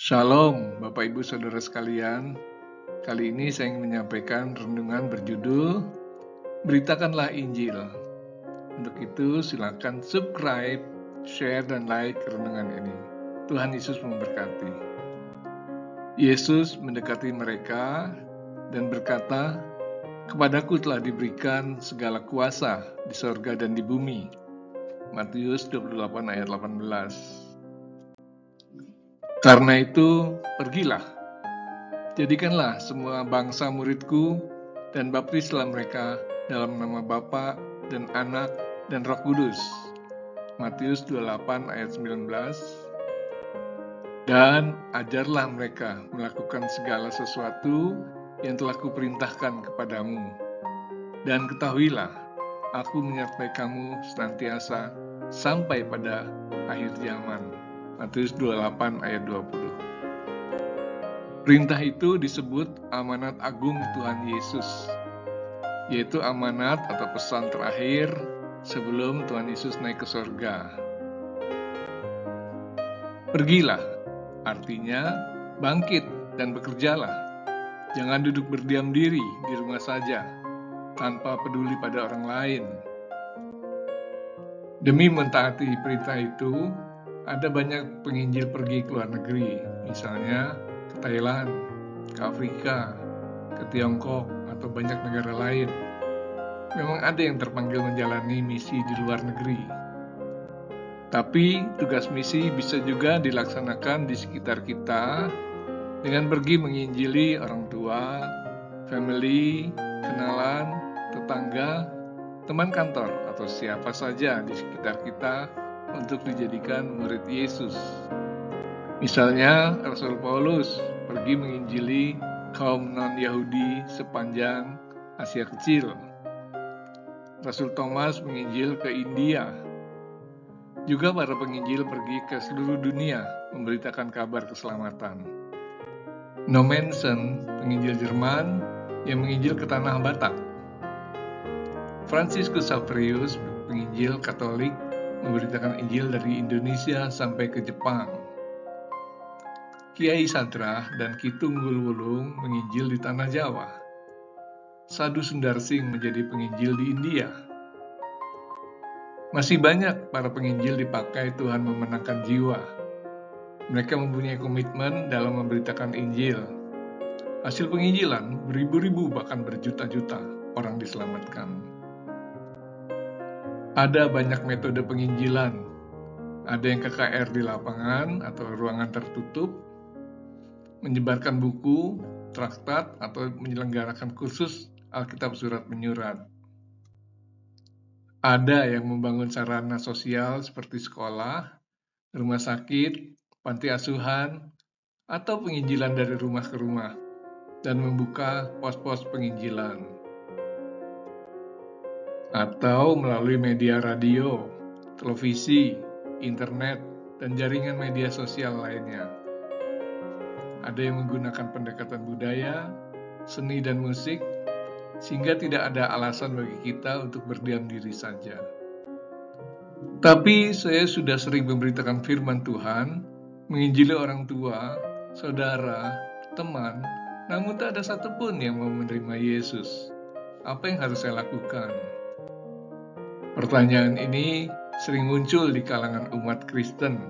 Shalom, Bapak Ibu Saudara sekalian. Kali ini saya ingin menyampaikan renungan berjudul Beritakanlah Injil. Untuk itu silakan subscribe, share, dan like renungan ini. Tuhan Yesus memberkati. Yesus mendekati mereka dan berkata, "Kepadaku telah diberikan segala kuasa di sorga dan di bumi." Matius 28 ayat 18. Karena itu, pergilah. Jadikanlah semua bangsa muridku dan baptislah mereka dalam nama Bapa dan Anak dan Roh Kudus. Matius 28 ayat 19. Dan ajarlah mereka melakukan segala sesuatu yang telah kuperintahkan kepadamu. Dan ketahuilah, aku menyertai kamu senantiasa sampai pada akhir zaman. Matius 28 ayat 20. Perintah itu disebut amanat agung Tuhan Yesus, yaitu amanat atau pesan terakhir sebelum Tuhan Yesus naik ke surga. Pergilah, artinya bangkit dan bekerjalah. Jangan duduk berdiam diri di rumah saja, tanpa peduli pada orang lain. Demi mentaati perintah itu, ada banyak penginjil pergi ke luar negeri, misalnya ke Thailand, ke Afrika, ke Tiongkok, atau banyak negara lain. Memang ada yang terpanggil menjalani misi di luar negeri. Tapi tugas misi bisa juga dilaksanakan di sekitar kita dengan pergi menginjili orang tua, family, kenalan, tetangga, teman kantor, atau siapa saja di sekitar kita untuk dijadikan murid Yesus. Misalnya, Rasul Paulus pergi menginjili kaum non-Yahudi sepanjang Asia Kecil. Rasul Thomas menginjil ke India. Juga para penginjil pergi ke seluruh dunia memberitakan kabar keselamatan. Nommensen, penginjil Jerman yang menginjil ke tanah Batak. Franciscus Xaverius, penginjil Katolik, memberitakan Injil dari Indonesia sampai ke Jepang. Kiai Sadrah dan Ki Tunggul Wulung menginjil di tanah Jawa. Sadhu Sundar Singh menjadi penginjil di India. Masih banyak para penginjil dipakai Tuhan memenangkan jiwa. Mereka mempunyai komitmen dalam memberitakan Injil. Hasil penginjilan beribu-ribu bahkan berjuta-juta orang diselamatkan. Ada banyak metode penginjilan. Ada yang KKR di lapangan atau ruangan tertutup, menyebarkan buku, traktat, atau menyelenggarakan kursus Alkitab surat menyurat. Ada yang membangun sarana sosial seperti sekolah, rumah sakit, panti asuhan, atau penginjilan dari rumah ke rumah, dan membuka pos-pos penginjilan. Atau melalui media radio, televisi, internet, dan jaringan media sosial lainnya. Ada yang menggunakan pendekatan budaya, seni, dan musik, sehingga tidak ada alasan bagi kita untuk berdiam diri saja. Tapi saya sudah sering memberitakan firman Tuhan, menginjili orang tua, saudara, teman, namun tak ada satupun yang mau menerima Yesus. Apa yang harus saya lakukan? Pertanyaan ini sering muncul di kalangan umat Kristen,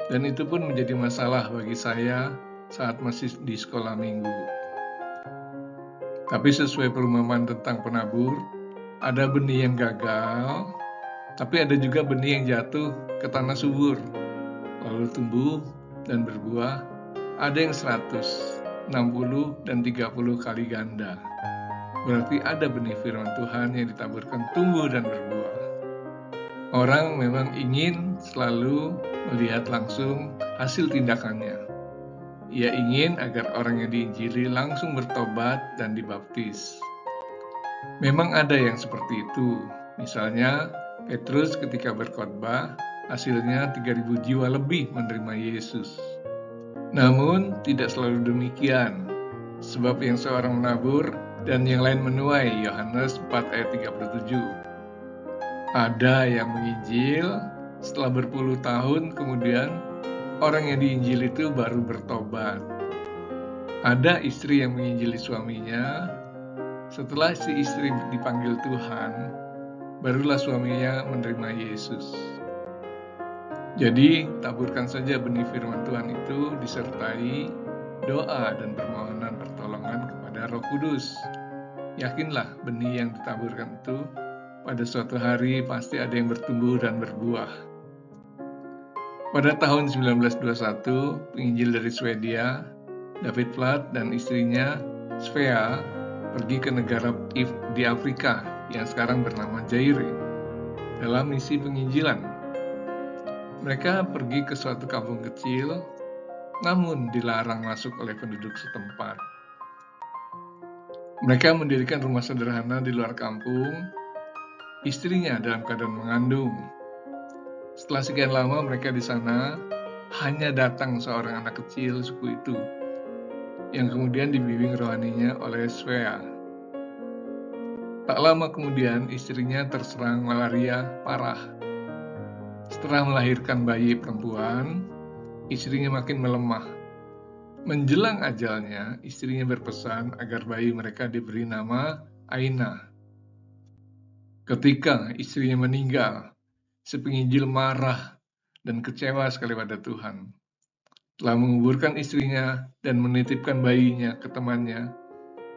dan itu pun menjadi masalah bagi saya saat masih di sekolah minggu. Tapi sesuai perumpamaan tentang penabur, ada benih yang gagal, tapi ada juga benih yang jatuh ke tanah subur, lalu tumbuh dan berbuah, ada yang 100, 60, dan 30 kali ganda. Berarti ada benih firman Tuhan yang ditaburkan tumbuh dan berbuah. Orang memang ingin selalu melihat langsung hasil tindakannya. Ia ingin agar orang yang diinjili langsung bertobat dan dibaptis. Memang ada yang seperti itu. Misalnya, Petrus ketika berkhotbah, hasilnya 3.000 jiwa lebih menerima Yesus. Namun, tidak selalu demikian. Sebab yang seorang menabur dan yang lain menuai, Yohanes 4 ayat 37. Ada yang menginjil, setelah berpuluh tahun kemudian orang yang diinjili itu baru bertobat. Ada istri yang menginjili suaminya, setelah si istri dipanggil Tuhan, barulah suaminya menerima Yesus. Jadi, taburkan saja benih firman Tuhan itu disertai doa dan permohonan pertolongan kepada Roh Kudus. Yakinlah benih yang ditaburkan itu pada suatu hari pasti ada yang bertumbuh dan berbuah. Pada tahun 1921, penginjil dari Swedia, David Platt dan istrinya Svea pergi ke negara di Afrika yang sekarang bernama Zaire dalam misi penginjilan. Mereka pergi ke suatu kampung kecil, namun dilarang masuk oleh penduduk setempat. Mereka mendirikan rumah sederhana di luar kampung, istrinya dalam keadaan mengandung. Setelah sekian lama mereka di sana, hanya datang seorang anak kecil suku itu, yang kemudian dibimbing rohaninya oleh Svea. Tak lama kemudian istrinya terserang malaria parah. Setelah melahirkan bayi perempuan, istrinya makin melemah. Menjelang ajalnya, istrinya berpesan agar bayi mereka diberi nama Aina. Ketika istrinya meninggal, si penginjil marah dan kecewa sekali pada Tuhan. Telah menguburkan istrinya dan menitipkan bayinya ke temannya,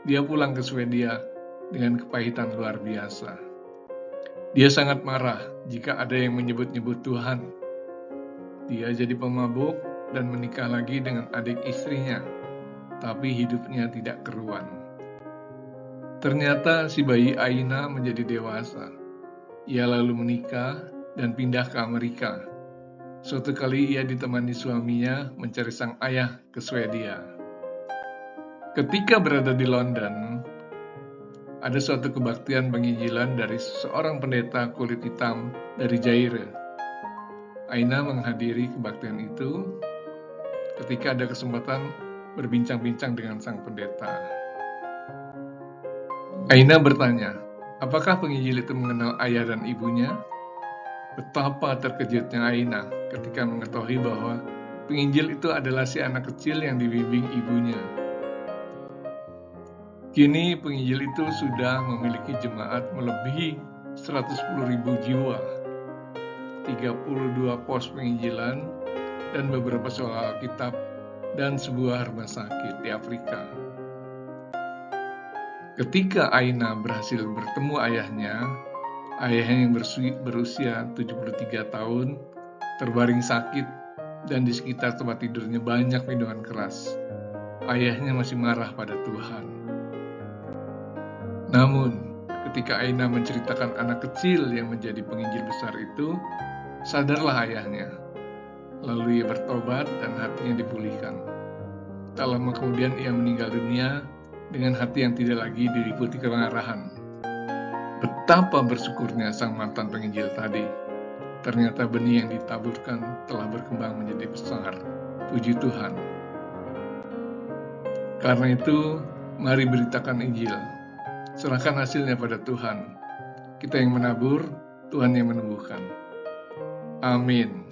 dia pulang ke Swedia dengan kepahitan luar biasa. Dia sangat marah jika ada yang menyebut-nyebut Tuhan. Dia jadi pemabuk dan menikah lagi dengan adik istrinya, tapi hidupnya tidak keruan. Ternyata si bayi Aina menjadi dewasa. Ia lalu menikah dan pindah ke Amerika. Suatu kali ia ditemani suaminya mencari sang ayah ke Swedia. Ketika berada di London, ada suatu kebaktian penginjilan dari seorang pendeta kulit hitam dari Zaire. Aina menghadiri kebaktian itu ketika ada kesempatan berbincang-bincang dengan sang pendeta. Aina bertanya, apakah penginjil itu mengenal ayah dan ibunya? Betapa terkejutnya Aina ketika mengetahui bahwa penginjil itu adalah si anak kecil yang dibimbing ibunya. Kini penginjil itu sudah memiliki jemaat melebihi 110.000 jiwa, 32 pos penginjilan, dan beberapa sekolah Alkitab, dan sebuah rumah sakit di Afrika. Ketika Aina berhasil bertemu ayahnya yang berusia 73 tahun, terbaring sakit, dan di sekitar tempat tidurnya banyak minuman keras. Ayahnya masih marah pada Tuhan. Namun, ketika Aina menceritakan anak kecil yang menjadi penginjil besar itu, sadarlah ayahnya. Lalu ia bertobat dan hatinya dipulihkan. Tak lama kemudian ia meninggal dunia dengan hati yang tidak lagi diliputi kemarahan. Betapa bersyukurnya sang mantan penginjil tadi. Ternyata benih yang ditaburkan telah berkembang menjadi besar. Puji Tuhan. Karena itu, mari beritakan Injil. Serahkan hasilnya pada Tuhan. Kita yang menabur, Tuhan yang menumbuhkan. Amin.